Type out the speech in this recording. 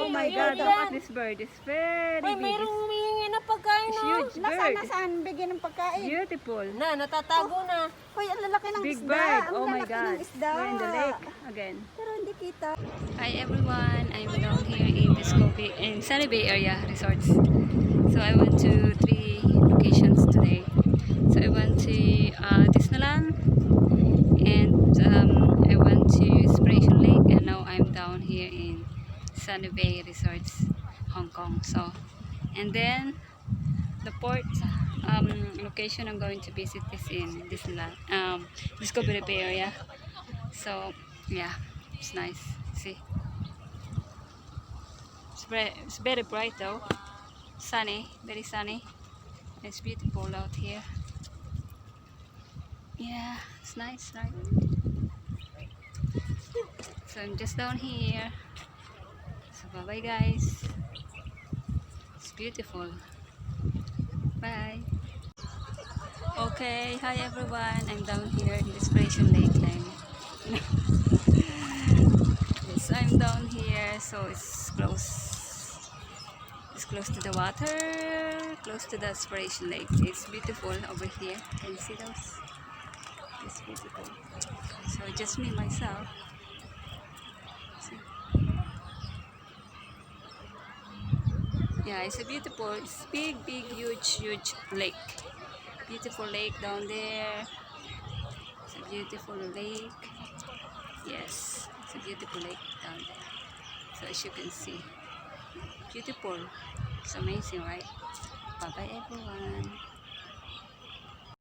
my God, look at this bird. It's very big. Mayroong humihingi na pagkain. It's huge bird. Nasaan? Bigyan ng pagkain. Beautiful. Natatago na. Hoy, ang lalaki ng Big isda. bird. Ang Oh my lalaki God. ng isda. We're in the lake again. Pero hindi kita. Hi everyone. I'm down here in Sunny Bay area resorts. So I went to 3 locations today. So I went to Disneyland, and I went to Inspiration Lake, and now I'm down here in Sunny Bay Resorts, Hong Kong. So, and then the port location I'm going to visit is in Disneyland, Discovery Bay area. So yeah, it's nice. See, it's very bright though, sunny, very sunny. It's beautiful out here. Yeah, it's nice, right? So I'm just down here. So bye bye guys. It's beautiful. Bye. Okay, hi everyone. I'm down here in Inspiration Lake. Yes, I'm down here, so it's close. It's close to the water, close to the Inspiration Lake. It's beautiful over here. Can you see those? It's beautiful. So just me myself. See? Yeah, it's a beautiful, it's big, huge lake. Beautiful lake down there. It's a beautiful lake. Yes, it's a beautiful lake down there. So as you can see, beautiful. It's amazing, right? Bye bye everyone.